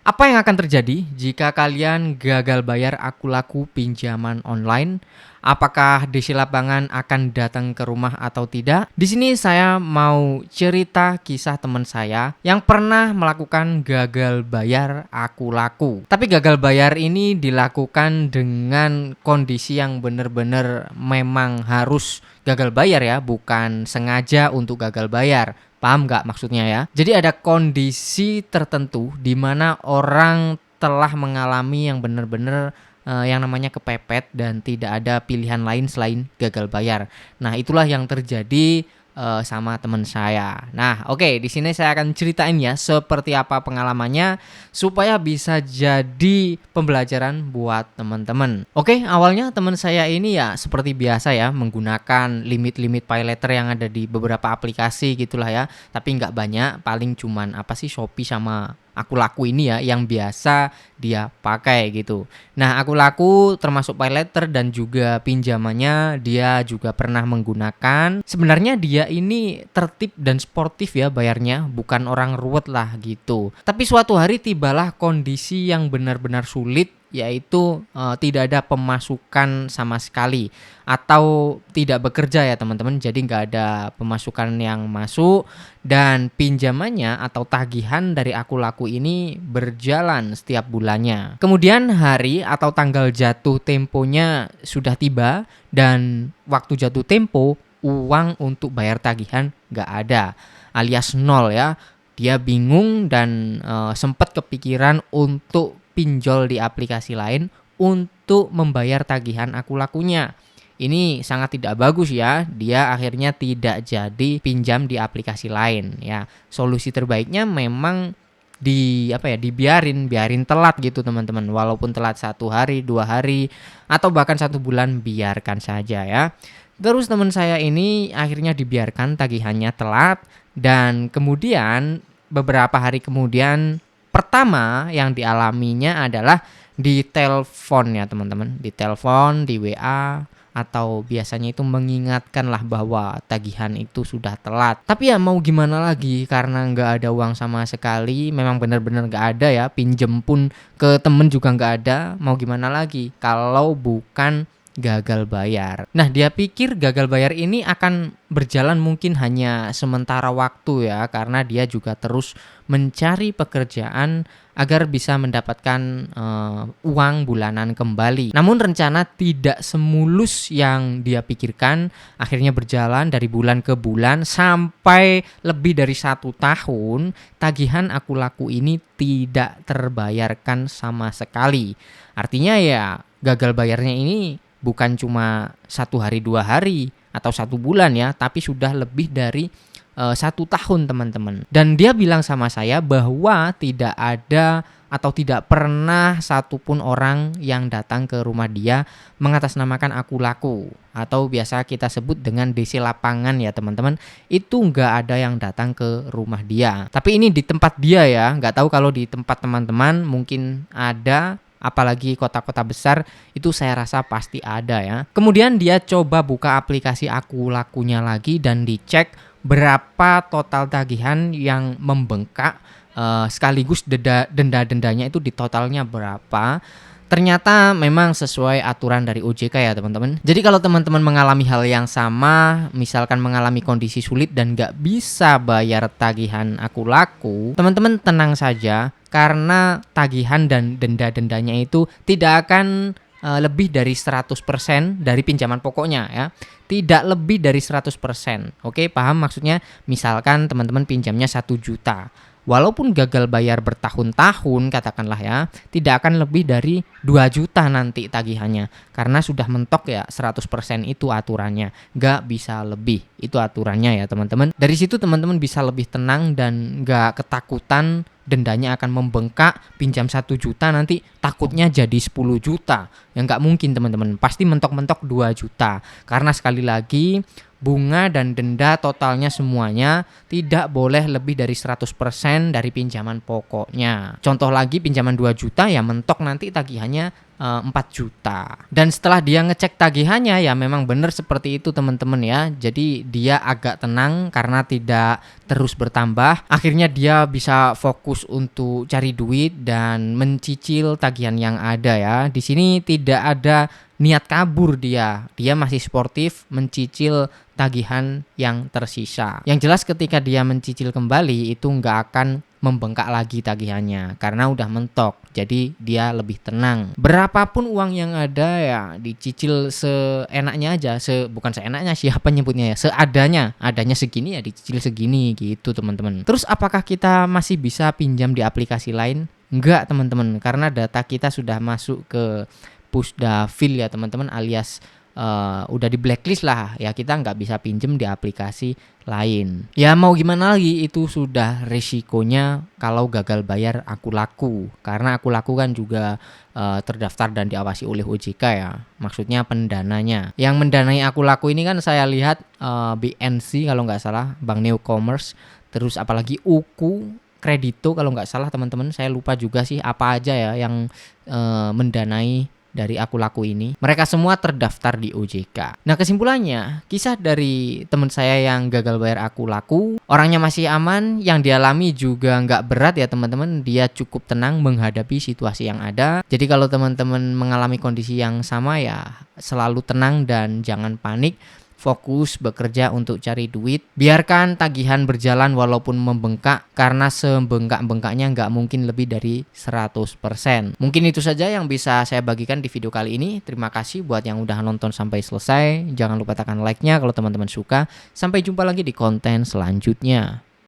Apa yang akan terjadi jika kalian gagal bayar aku laku pinjaman online? Apakah DC Lapangan akan datang ke rumah atau tidak? Di sini saya mau cerita kisah teman saya yang pernah melakukan gagal bayar aku laku. Tapi gagal bayar ini dilakukan dengan kondisi yang benar-benar memang harus gagal bayar ya, bukan sengaja untuk gagal bayar. Paham nggak maksudnya ya? Jadi ada kondisi tertentu di mana orang telah mengalami yang benar-benar yang namanya kepepet dan tidak ada pilihan lain selain gagal bayar. Nah, itulah yang terjadi sama teman saya. Nah, oke, di sini saya akan ceritain ya seperti apa pengalamannya supaya bisa jadi pembelajaran buat teman-teman. Oke, awalnya teman saya ini ya seperti biasa ya menggunakan limit-limit paylater yang ada di beberapa aplikasi gitulah ya. Tapi nggak banyak, paling cuman apa sih Shopee sama aku laku ini ya yang biasa dia pakai gitu. Nah, aku laku termasuk paylater dan juga pinjamannya dia juga pernah menggunakan. Sebenarnya dia ini tertib dan sportif ya bayarnya, bukan orang ruwet lah gitu. Tapi suatu hari tibalah kondisi yang benar-benar sulit, yaitu tidak ada pemasukan sama sekali atau tidak bekerja ya teman-teman. Jadi nggak ada pemasukan yang masuk dan pinjamannya atau tagihan dari aku laku ini berjalan setiap bulannya. Kemudian hari atau tanggal jatuh temponya sudah tiba dan waktu jatuh tempo uang untuk bayar tagihan nggak ada alias nol ya. Dia bingung dan sempat kepikiran untuk pinjol di aplikasi lain untuk membayar tagihan aku lakunya. Ini sangat tidak bagus ya. Dia akhirnya tidak jadi pinjam di aplikasi lain ya. Solusi terbaiknya memang biarin telat gitu teman-teman. Walaupun telat 1 hari, 2 hari, atau bahkan 1 bulan, biarkan saja ya. Terus teman saya ini akhirnya dibiarkan tagihannya telat dan kemudian beberapa hari kemudian pertama yang dialaminya adalah ditelepon ya teman-teman, ditelepon, di WA, atau biasanya itu mengingatkan lah bahwa tagihan itu sudah telat. Tapi ya mau gimana lagi karena nggak ada uang sama sekali, memang benar-benar nggak ada ya, pinjem pun ke temen juga nggak ada, mau gimana lagi kalau bukan gagal bayar. Nah, dia pikir gagal bayar ini akan berjalan mungkin hanya sementara waktu ya, karena dia juga terus mencari pekerjaan agar bisa mendapatkan uang bulanan kembali. Namun rencana tidak semulus yang dia pikirkan, akhirnya berjalan dari bulan ke bulan sampai lebih dari 1 tahun, tagihan aku laku ini tidak terbayarkan sama sekali. Artinya ya gagal bayarnya ini bukan cuma 1 hari 2 hari atau 1 bulan ya, tapi sudah lebih dari 1 tahun teman-teman. Dan dia bilang sama saya bahwa tidak ada atau tidak pernah satupun orang yang datang ke rumah dia mengatasnamakan aku laku atau biasa kita sebut dengan DC Lapangan ya teman-teman. Itu nggak ada yang datang ke rumah dia. Tapi ini di tempat dia ya, nggak tahu kalau di tempat teman-teman mungkin ada. Apalagi kota-kota besar itu saya rasa pasti ada ya. Kemudian dia coba buka aplikasi aku lakunya lagi dan dicek berapa total tagihan yang membengkak, sekaligus denda-dendanya itu di totalnya berapa. Ternyata memang sesuai aturan dari OJK ya teman-teman. Jadi kalau teman-teman mengalami hal yang sama, misalkan mengalami kondisi sulit dan gak bisa bayar tagihan aku laku, teman-teman tenang saja karena tagihan dan denda-dendanya itu tidak akan lebih dari 100% dari pinjaman pokoknya ya. Tidak lebih dari 100%. Oke, paham maksudnya? Misalkan teman-teman pinjamnya 1 juta. Walaupun gagal bayar bertahun-tahun katakanlah ya, tidak akan lebih dari 2 juta nanti tagihannya. Karena sudah mentok ya 100% itu aturannya. Gak bisa lebih, itu aturannya ya teman-teman. Dari situ teman-teman bisa lebih tenang dan gak ketakutan dendanya akan membengkak, pinjam 1 juta nanti takutnya jadi 10 juta. Yang gak mungkin teman-teman, pasti mentok-mentok 2 juta. Karena sekali lagi bunga dan denda totalnya semuanya tidak boleh lebih dari 100% dari pinjaman pokoknya. Contoh lagi pinjaman 2 juta ya mentok nanti tagihannya 4 juta. Dan setelah dia ngecek tagihannya ya memang benar seperti itu teman-teman ya. Jadi dia agak tenang karena tidak terus bertambah. Akhirnya dia bisa fokus untuk cari duit dan mencicil tagihan yang ada ya. Di sini tidak ada niat kabur dia. Dia masih sportif mencicil tagihan yang tersisa. Yang jelas ketika dia mencicil kembali itu nggak akan membengkak lagi tagihannya karena udah mentok. Jadi dia lebih tenang. Berapapun uang yang ada ya dicicil seenaknya aja, bukan seenaknya siapa nyebutnya ya, seadanya. Adanya segini ya dicicil segini gitu teman-teman. Terus apakah kita masih bisa pinjam di aplikasi lain? Enggak teman-teman, karena data kita sudah masuk ke Pusdafil ya teman-teman, alias udah di blacklist lah ya, kita nggak bisa pinjem di aplikasi lain. Ya mau gimana lagi, itu sudah risikonya kalau gagal bayar Aku Laku, karena Aku Laku kan juga terdaftar dan diawasi oleh OJK ya, maksudnya pendananya. Yang mendanai Aku Laku ini kan saya lihat BNC kalau nggak salah, Bank Neo Commerce, terus apalagi UKU, Kredito kalau nggak salah teman-teman, saya lupa juga sih apa aja ya yang mendanai dari Aku Laku ini. Mereka semua terdaftar di OJK. Nah kesimpulannya, kisah dari teman saya yang gagal bayar Aku Laku, orangnya masih aman, yang dialami juga nggak berat ya teman-teman. Dia cukup tenang menghadapi situasi yang ada. Jadi kalau teman-teman mengalami kondisi yang sama ya selalu tenang dan jangan panik. Fokus bekerja untuk cari duit. Biarkan tagihan berjalan walaupun membengkak, karena sebengkak-bengkaknya nggak mungkin lebih dari 100%. Mungkin itu saja yang bisa saya bagikan di video kali ini. Terima kasih buat yang udah nonton sampai selesai. Jangan lupa tekan like-nya kalau teman-teman suka. Sampai jumpa lagi di konten selanjutnya.